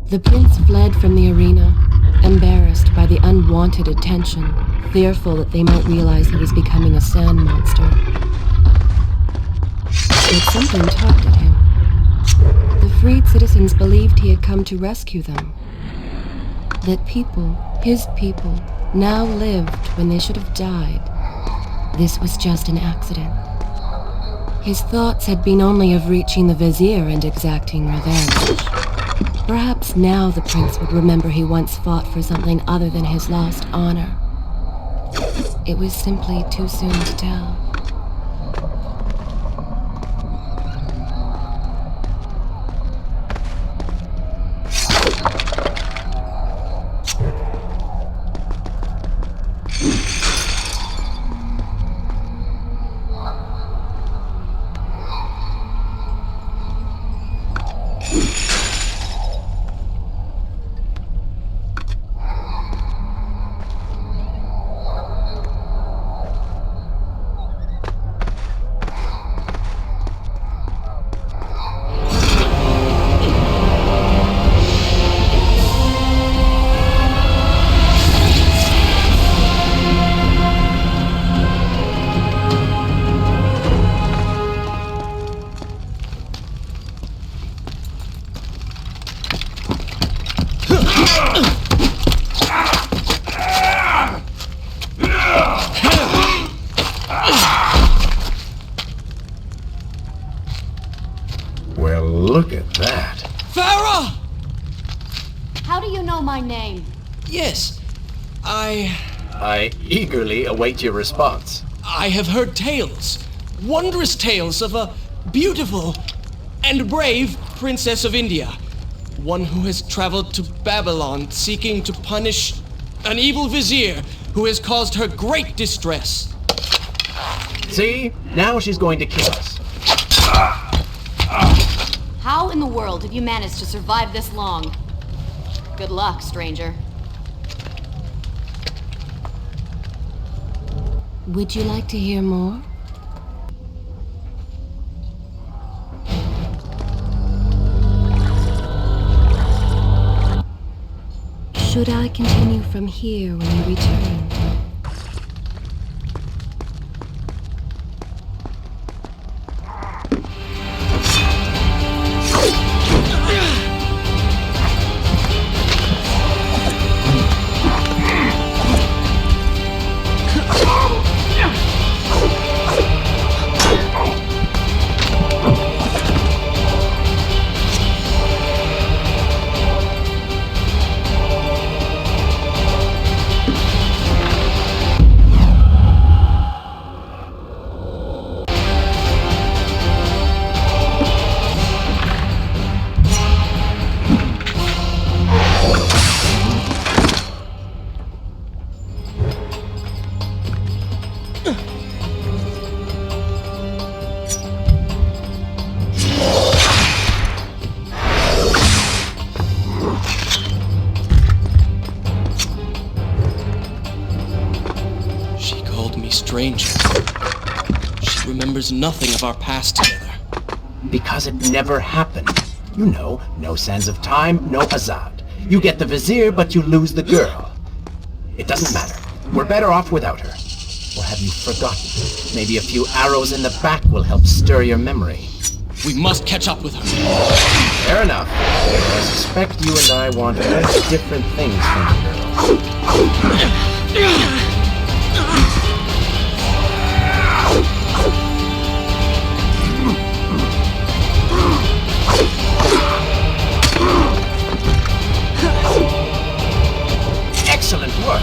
The prince fled from the arena, embarrassed by the unwanted attention, fearful that they might realize he was becoming a sand monster. But something tugged at him. The freed citizens believed he had come to rescue them. That people, his people, now lived when they should have died. This was just an accident. His thoughts had been only of reaching the vizier and exacting revenge. Perhaps now the prince would remember he once fought for something other than his lost honor. It was simply too soon to tell. Well, look at that. Farah! How do you know my name? Yes, I eagerly await your response. I have heard tales, wondrous tales of a beautiful and brave princess of India. One who has traveled to Babylon seeking to punish an evil vizier who has caused her great distress. See? Now she's going to kill us. How in the world have you managed to survive this long? Good luck, stranger. Would you like to hear more? Should I continue from here when you return? Stranger. She remembers nothing of our past together. Because it never happened. You know, no sands of time, no Azad. You get the vizier, but you lose the girl. It doesn't matter. We're better off without her. Or have you forgotten? Maybe a few arrows in the back will help stir your memory. We must catch up with her. Fair enough. I suspect you and I want very different things from the girl. Excellent work.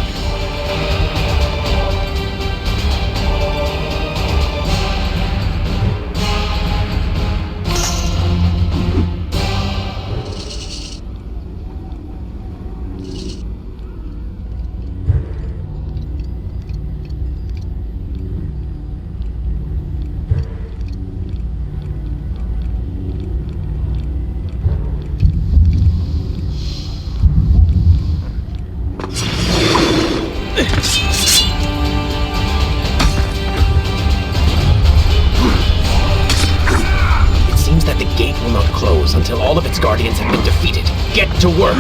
to work.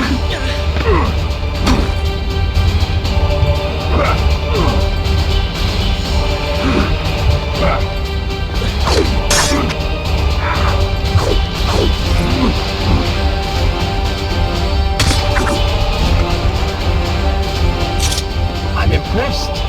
I'm impressed.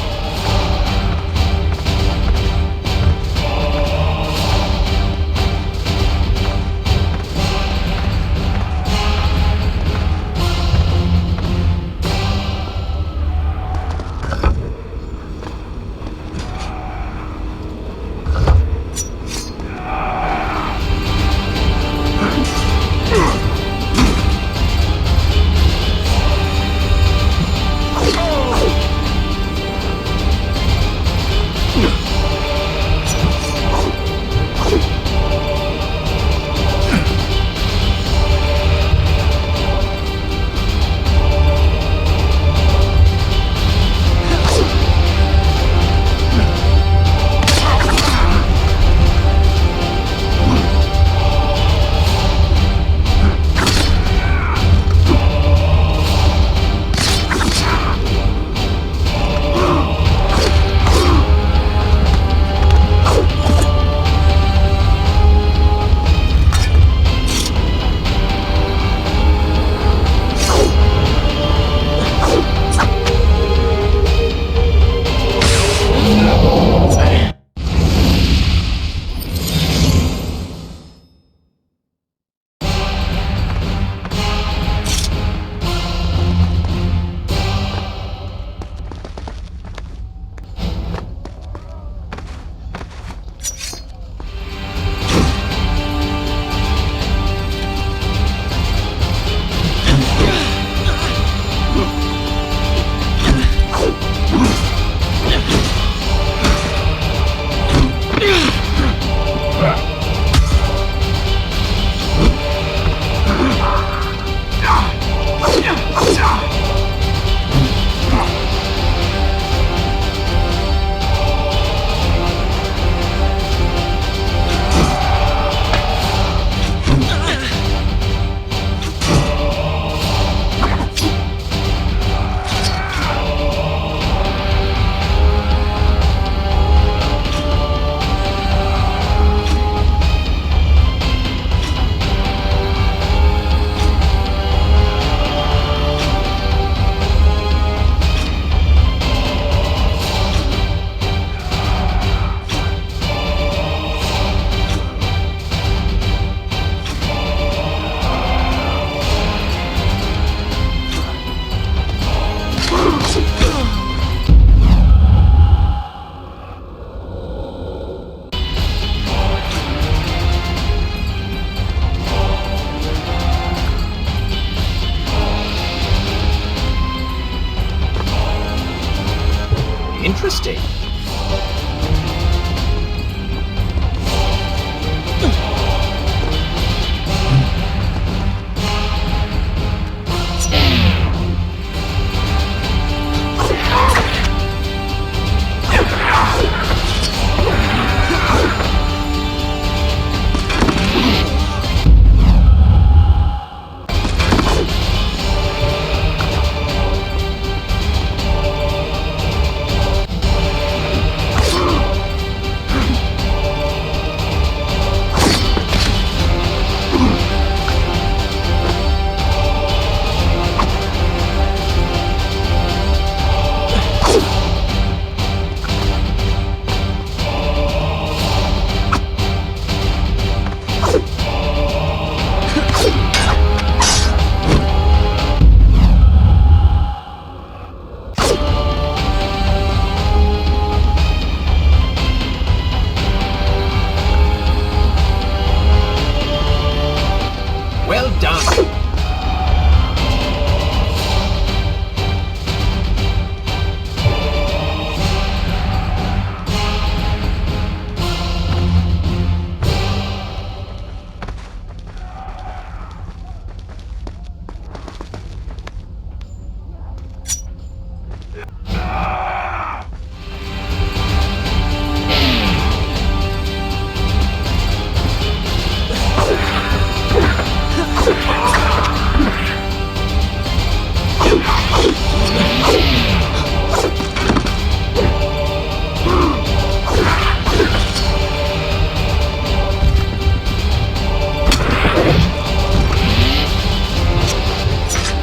Interesting.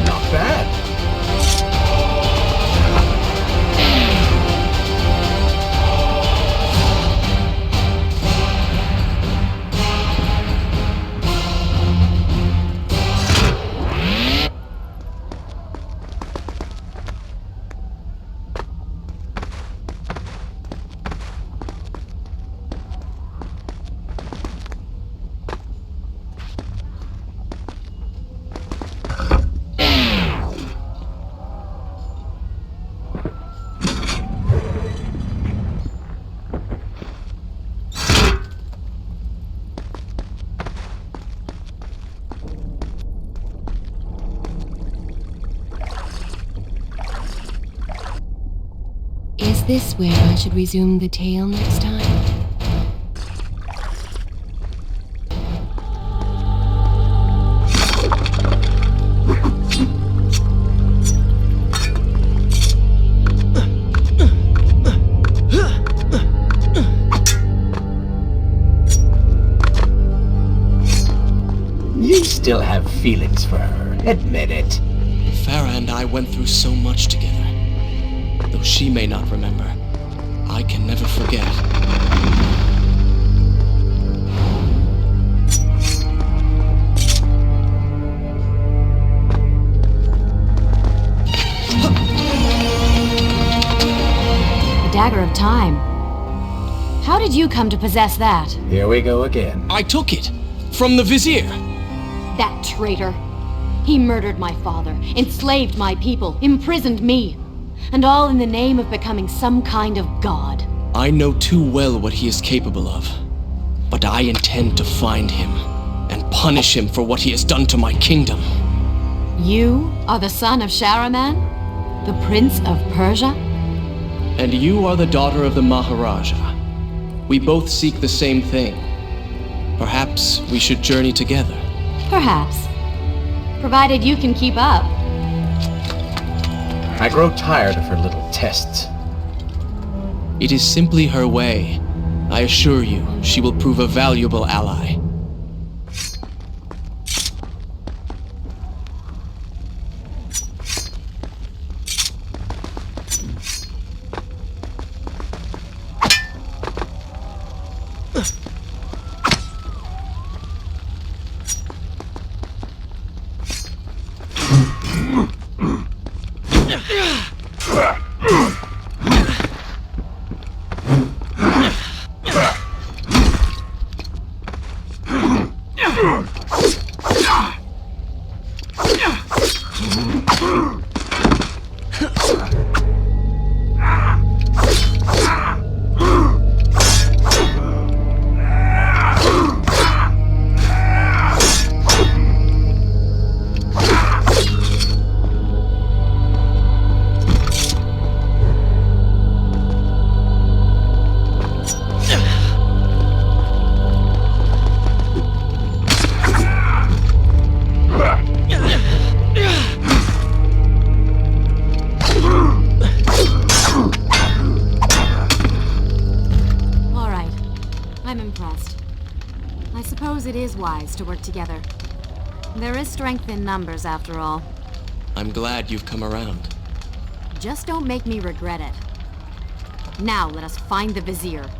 Not bad. Is this where I should resume the tale next time? You still have feelings for her. Admit it. Farah and I went through so much together. Though she may not remember, I can never forget. The Dagger of Time. How did you come to possess that? Here we go again. I took it from the Vizier. That traitor. He murdered my father, enslaved my people, imprisoned me. And all in the name of becoming some kind of god. I know too well what he is capable of. But I intend to find him and punish him for what he has done to my kingdom. You are the son of Shahraman? The Prince of Persia? And you are the daughter of the Maharaja. We both seek the same thing. Perhaps we should journey together. Perhaps. Provided you can keep up. I grow tired of her little tests. It is simply her way. I assure you, she will prove a valuable ally. It is wise to work together. There is strength in numbers, after all. I'm glad you've come around. Just don't make me regret it. Now let us find the Vizier.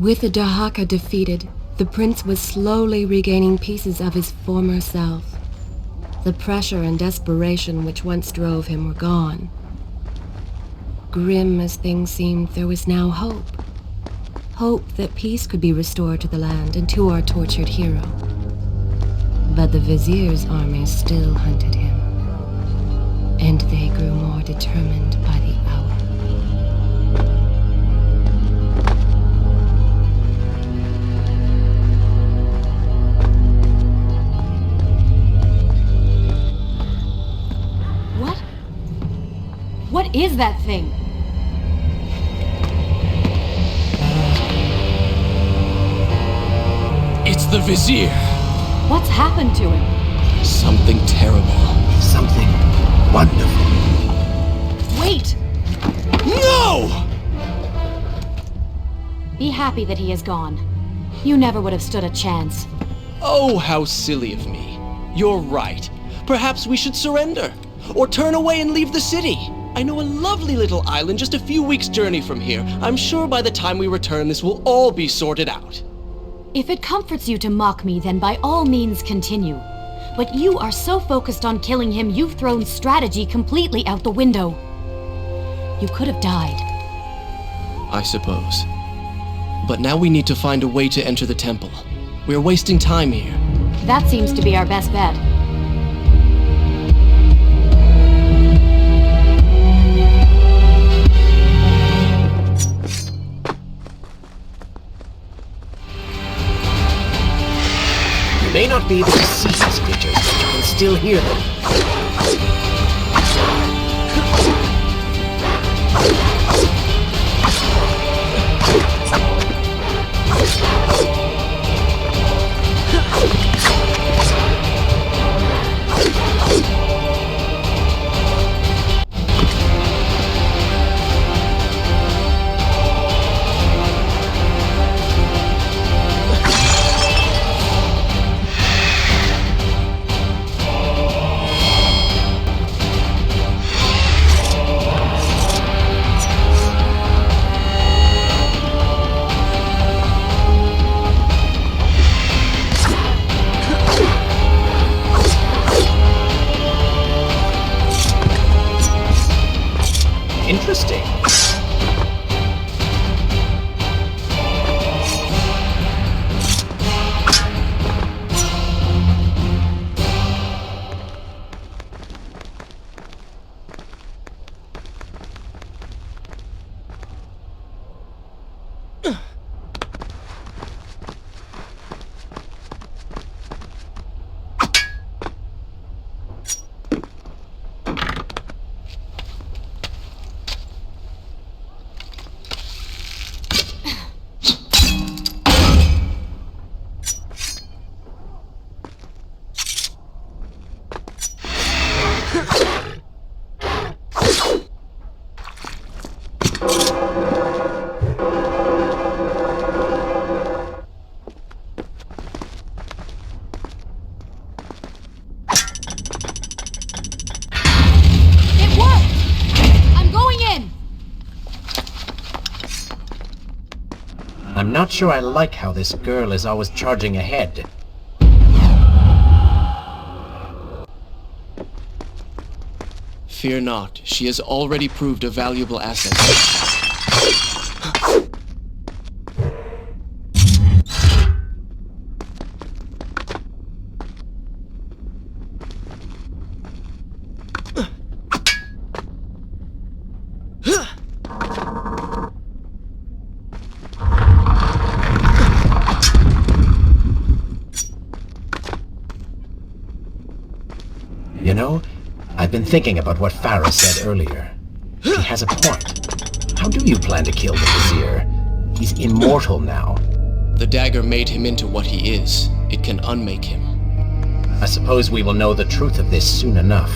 With the Dahaka defeated, the prince was slowly regaining pieces of his former self. The pressure and desperation which once drove him were gone. Grim as things seemed, there was now hope. Hope that peace could be restored to the land and to our tortured hero. But the Vizier's army still hunted him, and they grew more determined by the hour. What is that thing? It's the Vizier. What's happened to him? Something terrible. Something wonderful. Wait! No! Be happy that he is gone. You never would have stood a chance. Oh, how silly of me. You're right. Perhaps we should surrender. Or turn away and leave the city. I know a lovely little island just a few weeks' journey from here. I'm sure by the time we return, this will all be sorted out. If it comforts you to mock me, then by all means continue. But you are so focused on killing him, you've thrown strategy completely out the window. You could have died. I suppose. But now we need to find a way to enter the temple. We're wasting time here. That seems to be our best bet. You may not be able to see these creatures, but you can still hear them. Interesting. I'm not sure I like how this girl is always charging ahead. Fear not, she has already proved a valuable asset. You know, I've been thinking about what Farah said earlier. He has a point. How do you plan to kill the Vizier? He's immortal now. The dagger made him into what he is. It can unmake him. I suppose we will know the truth of this soon enough.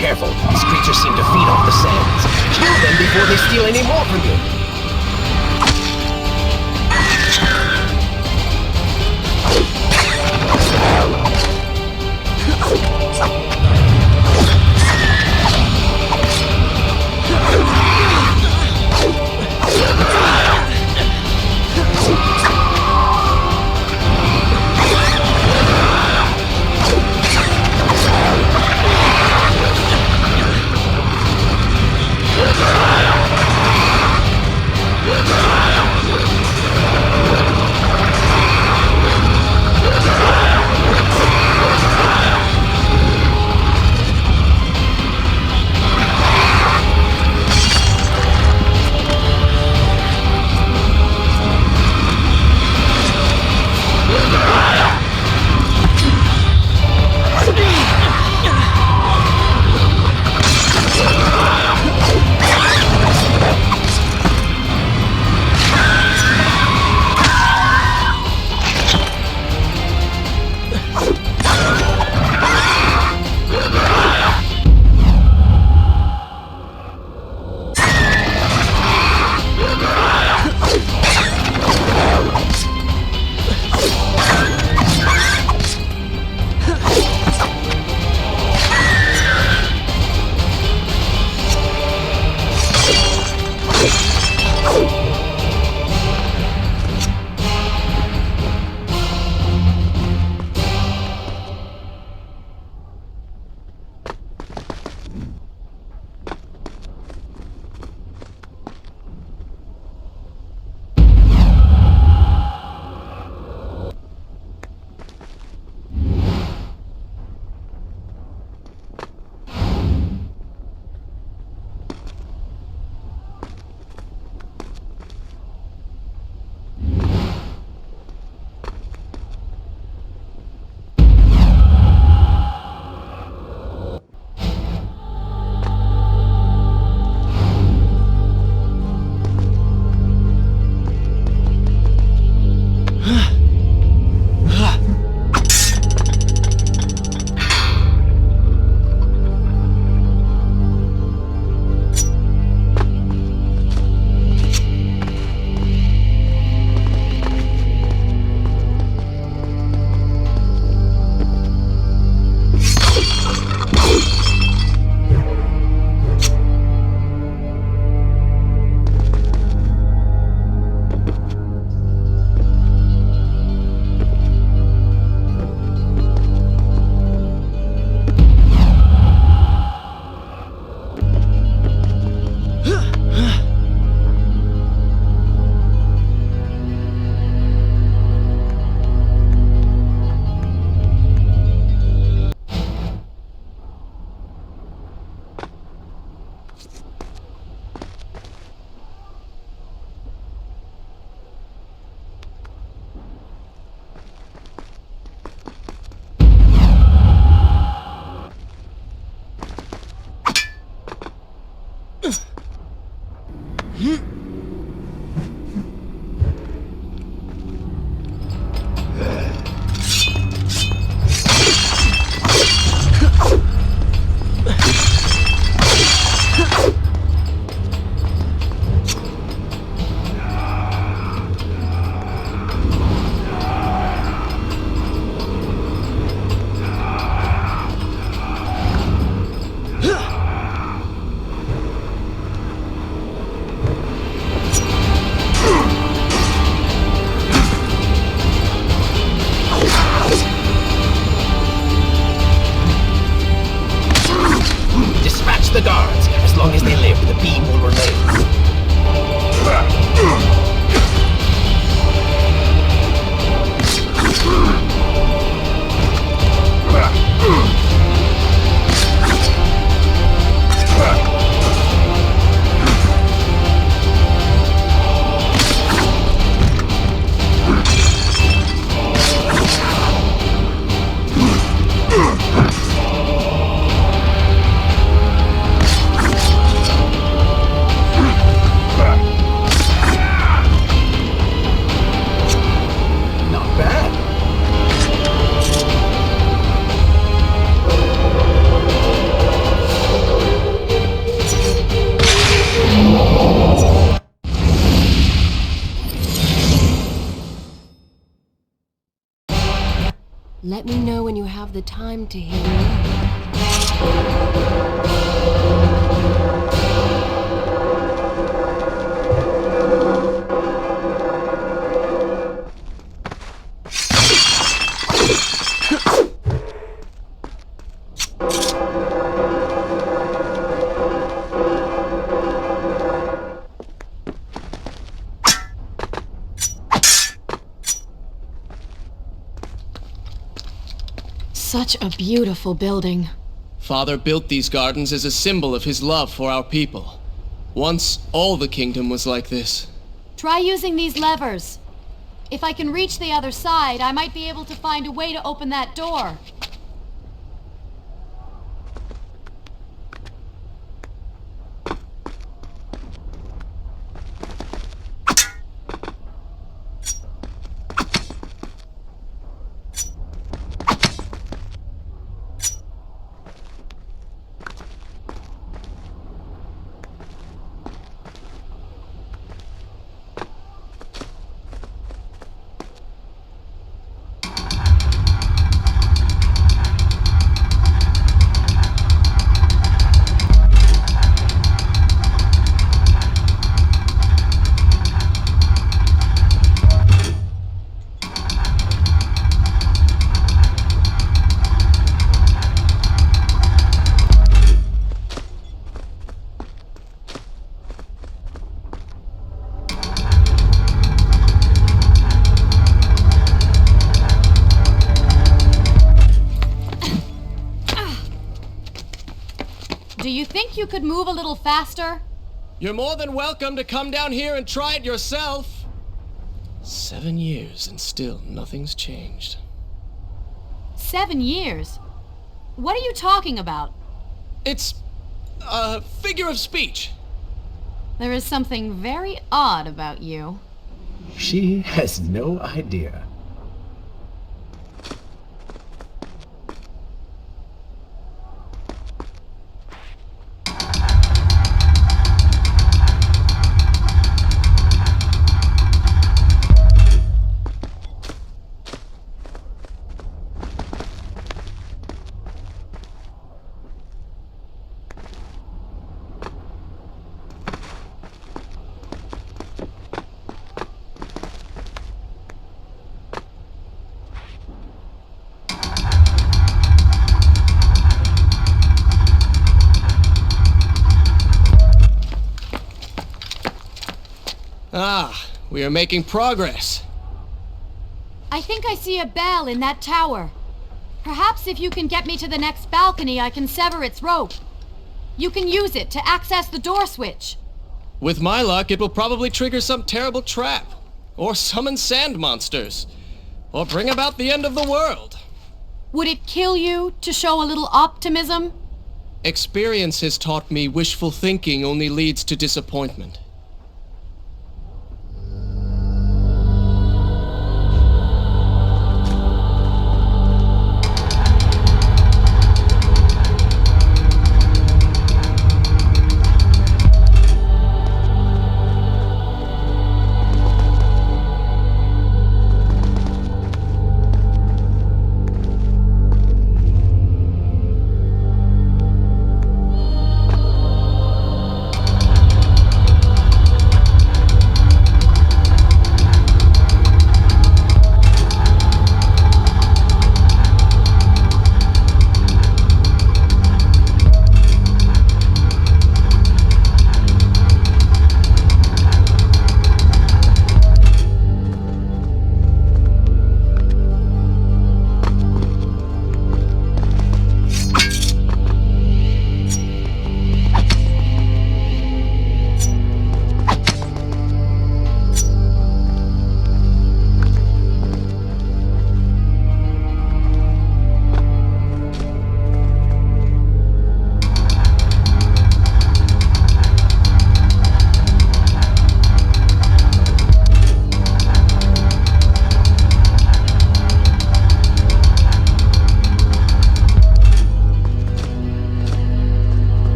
careful. These creatures seem to feed off the sands. Kill them before they steal any more from you. have the time to hear me. Such a beautiful building. Father built these gardens as a symbol of his love for our people. Once, all the kingdom was like this. Try using these levers. If I can reach the other side, I might be able to find a way to open that door. Do you think you could move a little faster? You're more than welcome to come down here and try it yourself. 7 years and still nothing's changed. 7 years? What are you talking about? It's a figure of speech. There is something very odd about you. She has no idea. Ah, we are making progress. I think I see a bell in that tower. Perhaps if you can get me to the next balcony, I can sever its rope. You can use it to access the door switch. With my luck, it will probably trigger some terrible trap. Or summon sand monsters. Or bring about the end of the world. Would it kill you to show a little optimism? Experience has taught me wishful thinking only leads to disappointment.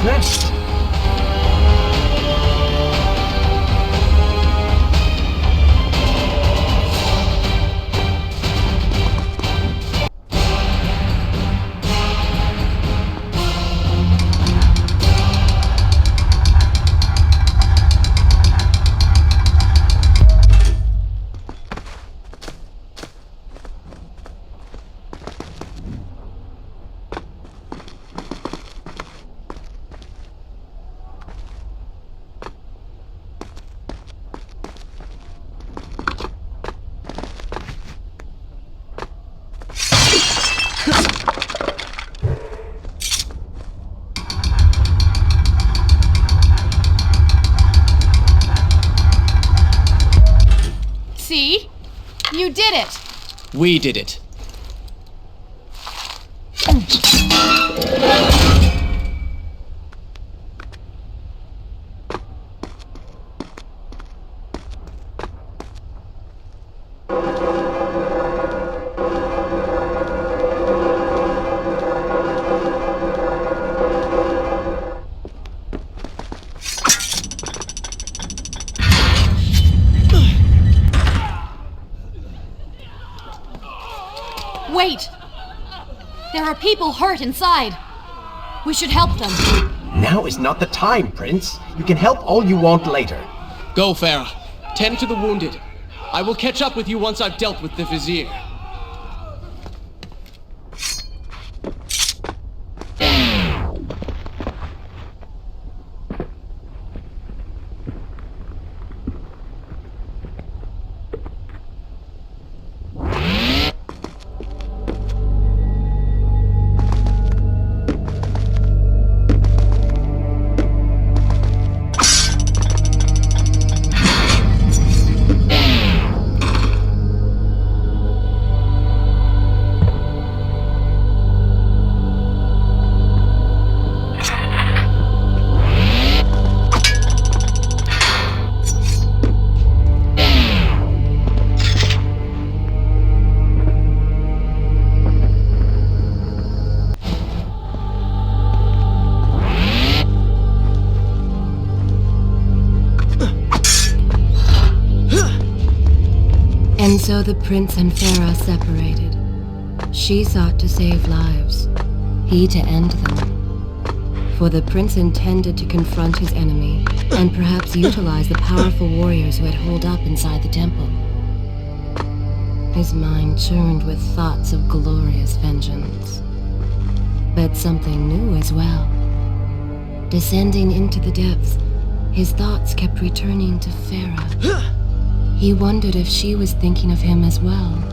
impressed. See? You did it! We did it. Wait! There are people hurt inside. We should help them. Now is not the time, Prince. You can help all you want later. Go, Farah. Tend to the wounded. I will catch up with you once I've dealt with the Vizier. And so the prince and Farah separated. She sought to save lives, he to end them. For the prince intended to confront his enemy, and perhaps utilize the powerful warriors who had holed up inside the temple. His mind churned with thoughts of glorious vengeance. But something new as well. Descending into the depths, his thoughts kept returning to Farah. He wondered if she was thinking of him as well.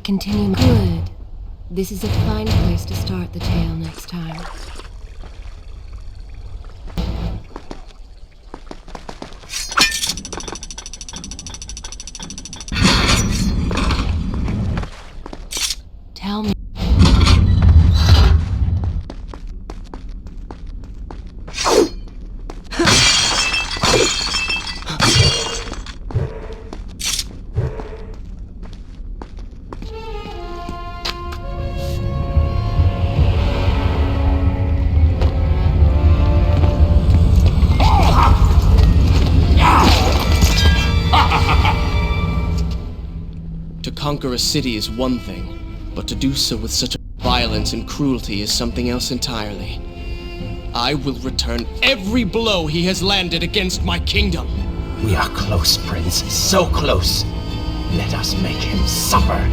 Continue. Good. This is a fine place to start the tale next time. Tell me. Conquer a city is one thing, but to do so with such violence and cruelty is something else entirely. I will return every blow he has landed against my kingdom. We are close, Prince. So close. Let us make him suffer.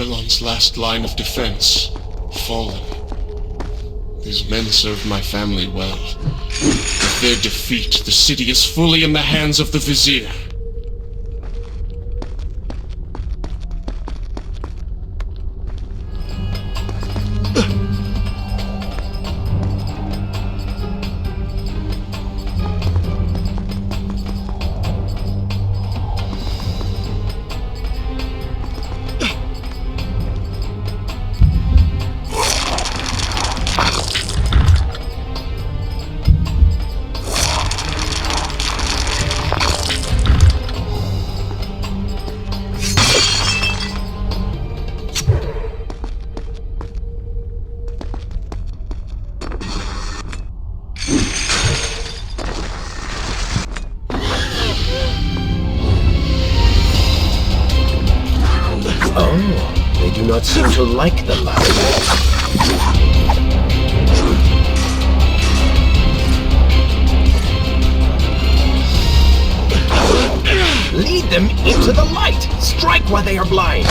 Babylon's last line of defense, fallen. These men served my family well. With their defeat, the city is fully in the hands of the Vizier. Oh, they do not seem to like the light. Lead them into the light! Strike while they are blind!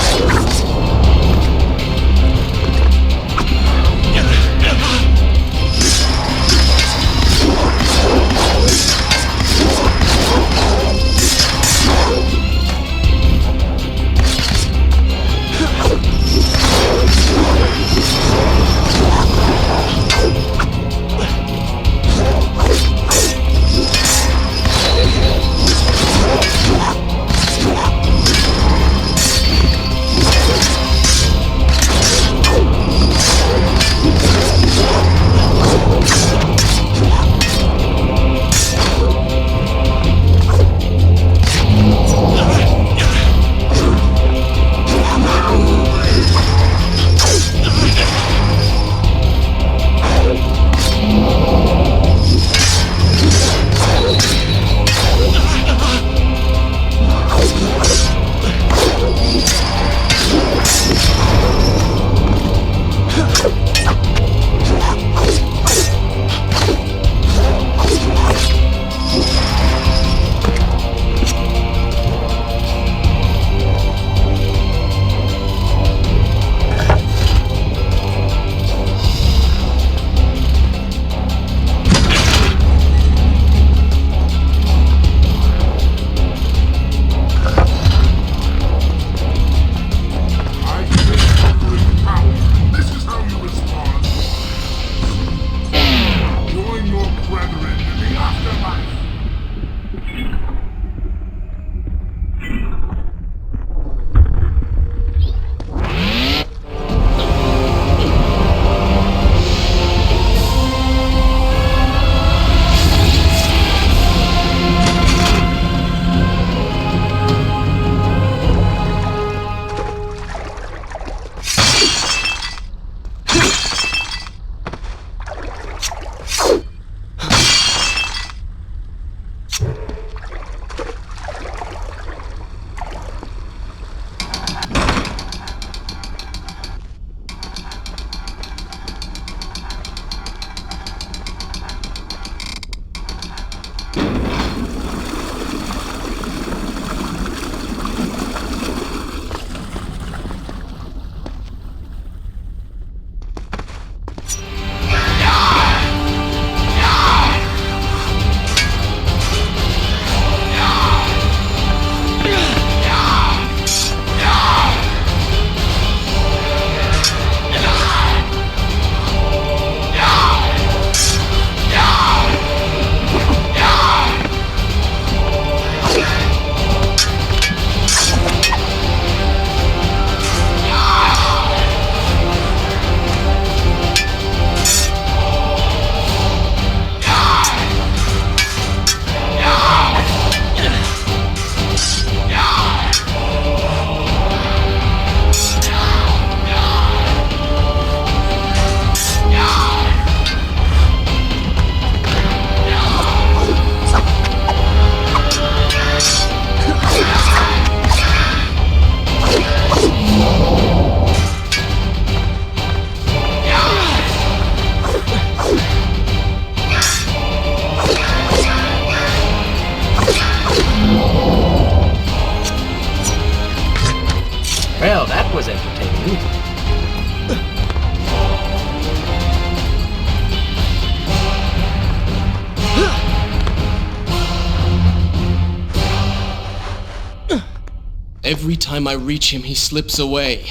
Every time I reach him, he slips away.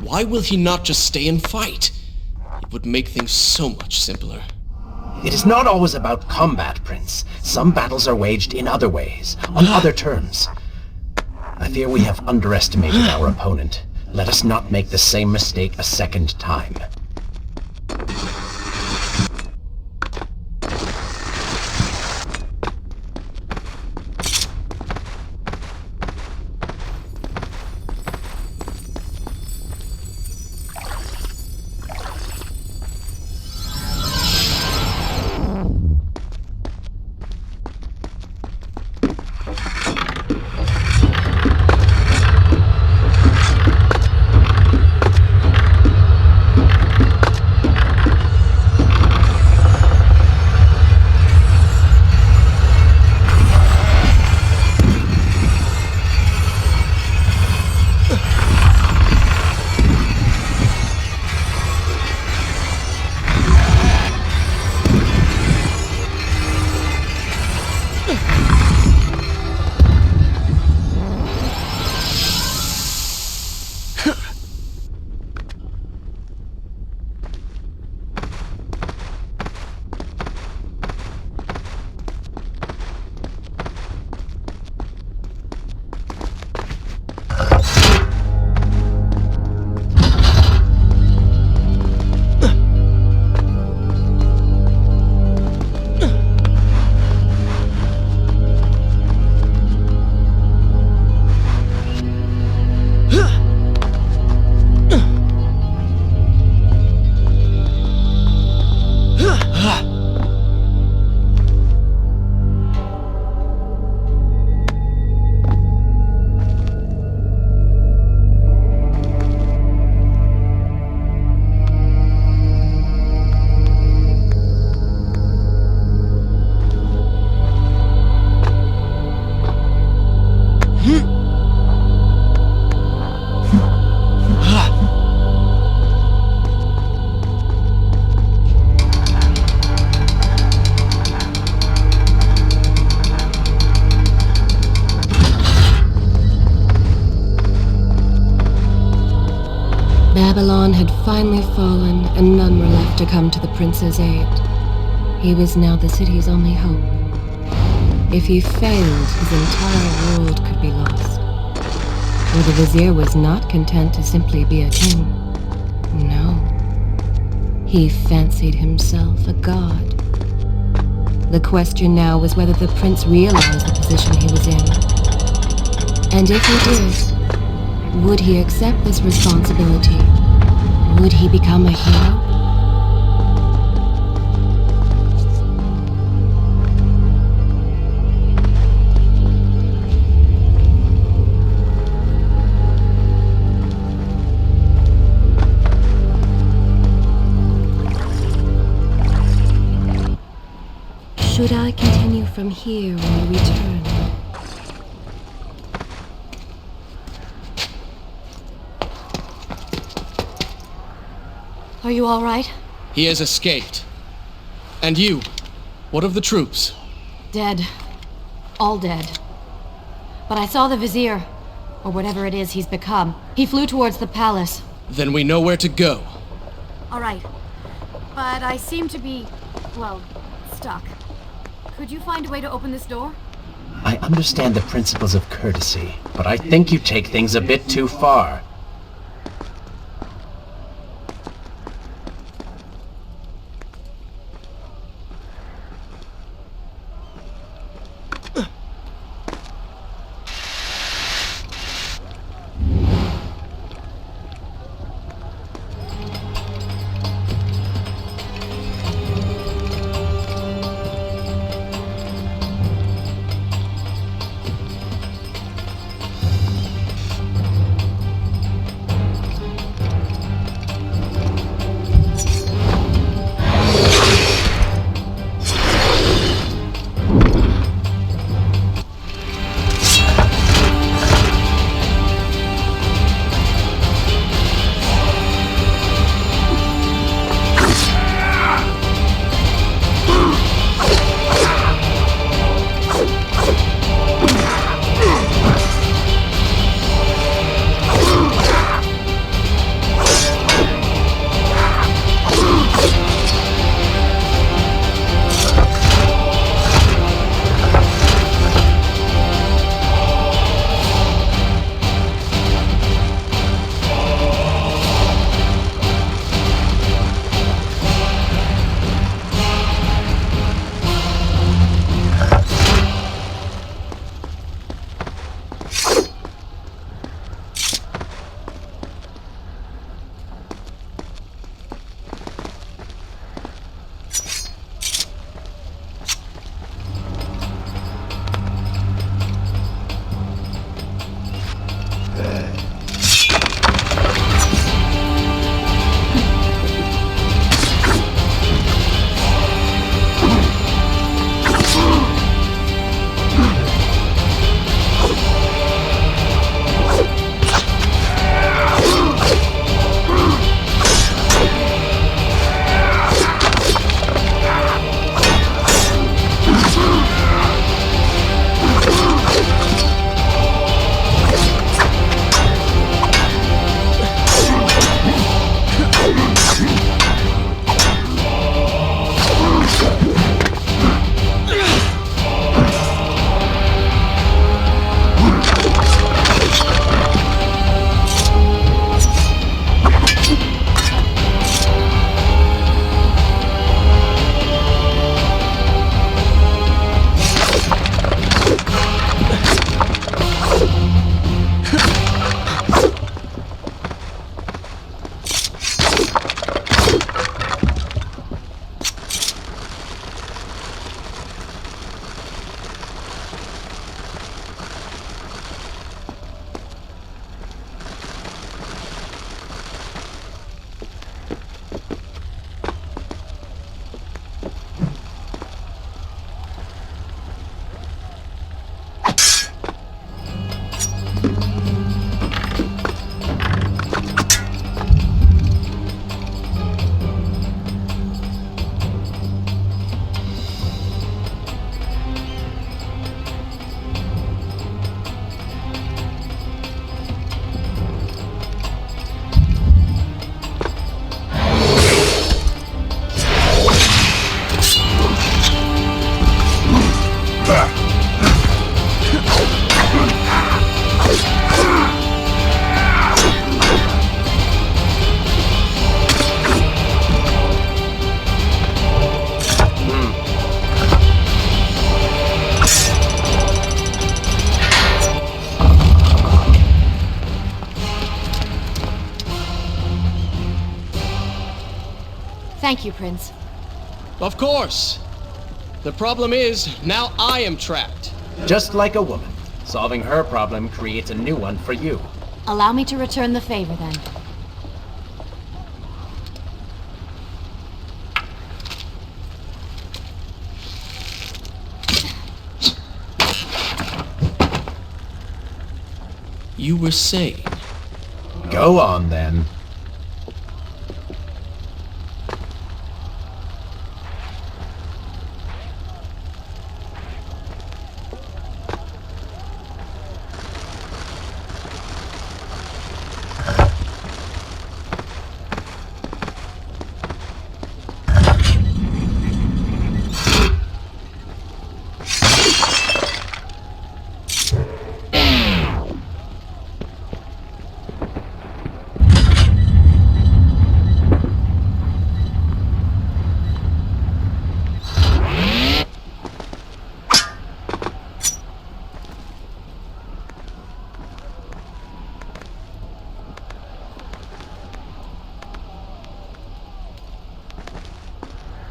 Why will he not just stay and fight? It would make things so much simpler. It is not always about combat, Prince. Some battles are waged in other ways, on other terms. I fear we have underestimated our opponent. Let us not make the same mistake a second time. Babylon had finally fallen, and none were left to come to the prince's aid. He was now the city's only hope. If he failed, his entire world could be lost. For the vizier was not content to simply be a king. No. He fancied himself a god. The question now was whether the prince realized the position he was in. And if he did, would he accept this responsibility? Would he become a hero? Should I continue from here when we return? Are you all right? He has escaped. And you? What of the troops? Dead. All dead. But I saw the vizier, or whatever it is he's become. He flew towards the palace. Then we know where to go. All right. But I seem to be, well, stuck. Could you find a way to open this door? I understand the principles of courtesy, but I think you take things a bit too far. Thank you, Prince. Of course. The problem is, now I am trapped. Just like a woman. Solving her problem creates a new one for you. Allow me to return the favor, then. You were saying... Go on, then.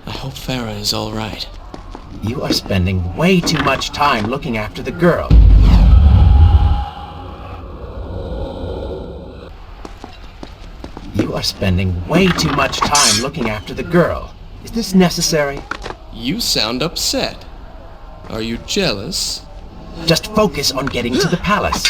I hope Farah is all right. You are spending way too much time looking after the girl. You are spending way too much time looking after the girl. Is this necessary? You sound upset. Are you jealous? Just focus on getting to the palace.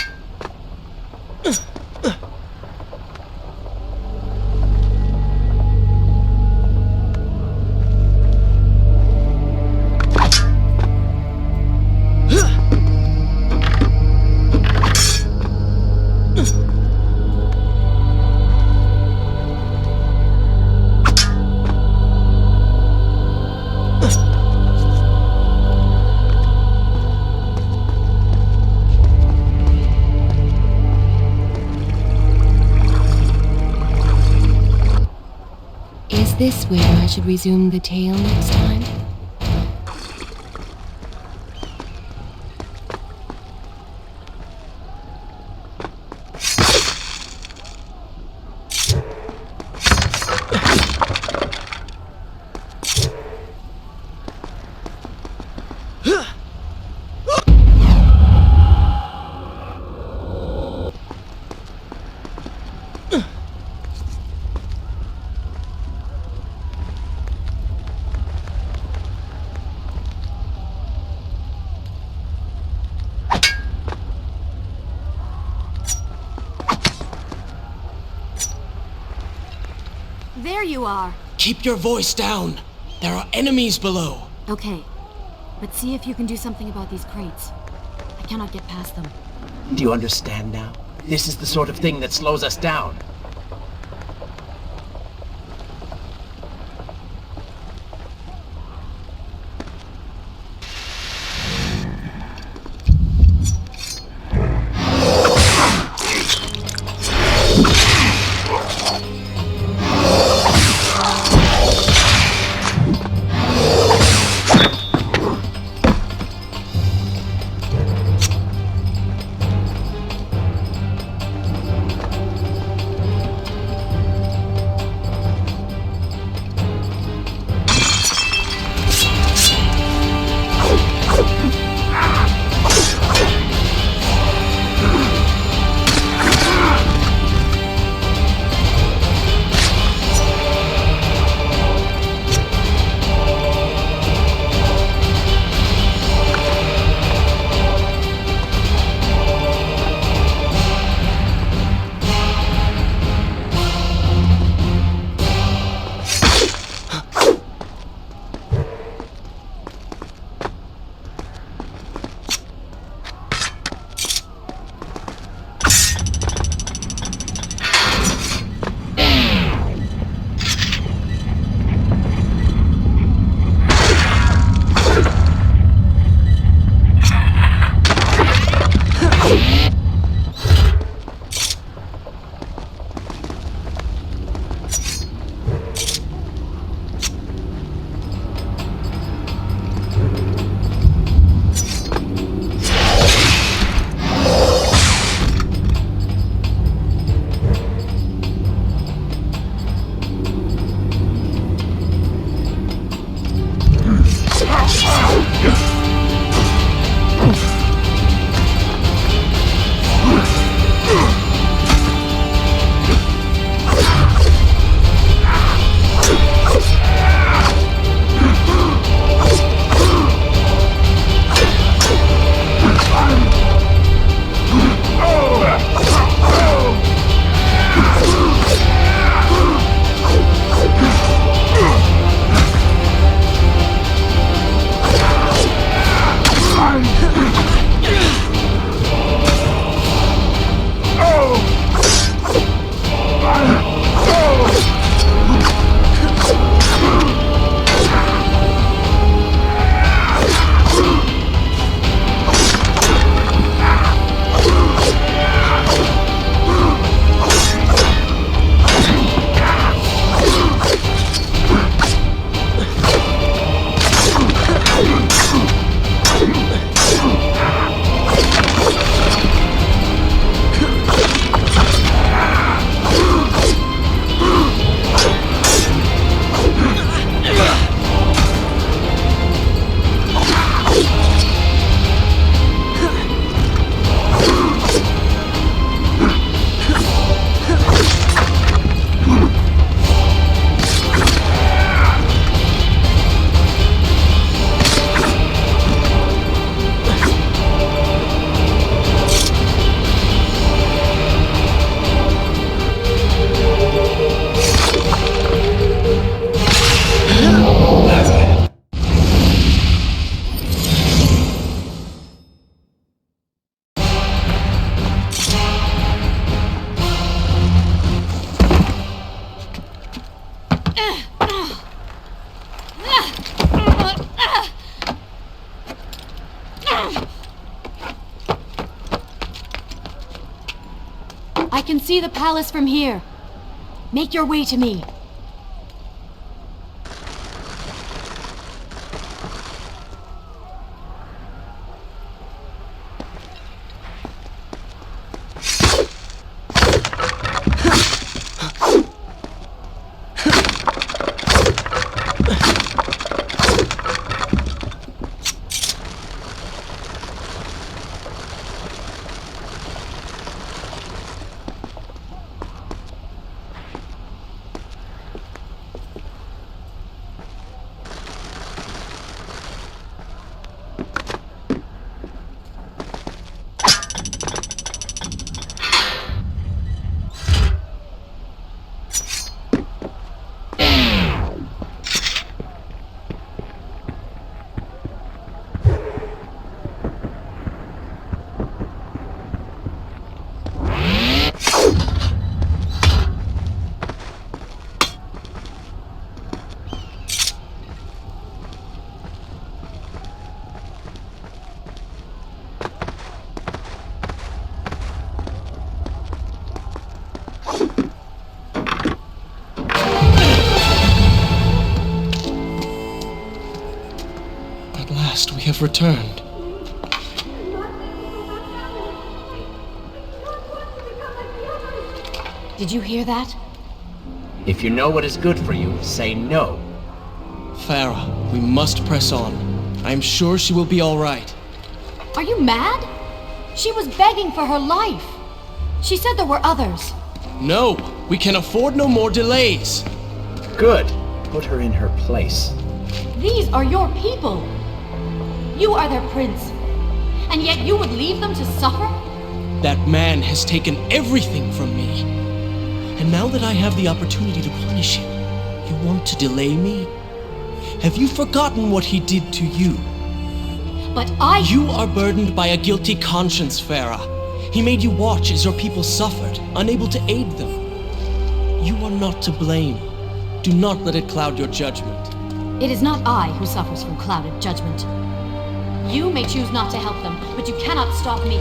Is this where I should resume the tale next time? There you are. Keep your voice down. There are enemies below. Okay, but see if you can do something about these crates. I cannot get past them. Do you understand now? This is the sort of thing that slows us down. I can see the palace from here. Make your way to me. We have returned. Did you hear that? If you know what is good for you, say no. Farah, we must press on. I am sure she will be all right. Are you mad? She was begging for her life. She said there were others. No, we can afford no more delays. Good. Put her in her place. These are your people. You are their prince. And yet you would leave them to suffer? That man has taken everything from me. And now that I have the opportunity to punish him, you want to delay me? Have you forgotten what he did to you? But You are burdened by a guilty conscience, Farah. He made you watch as your people suffered, unable to aid them. You are not to blame. Do not let it cloud your judgment. It is not I who suffers from clouded judgment. You may choose not to help them, but you cannot stop me.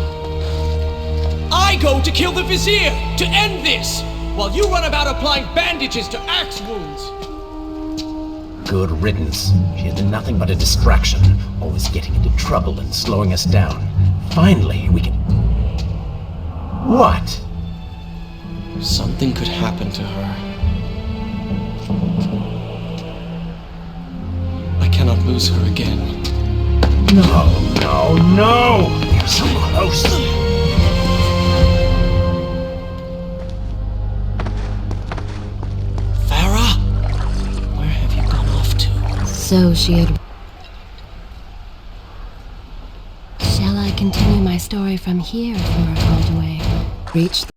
I go to kill the Vizier, to end this, while you run about applying bandages to axe wounds. Good riddance. She has been nothing but a distraction, always getting into trouble and slowing us down. Finally, we can... What? Something could happen to her. I cannot lose her again. No, no, no! They're so close! Farah? Where have you gone off to? So she had... Shall I continue my story from here, Flora called away? Reached the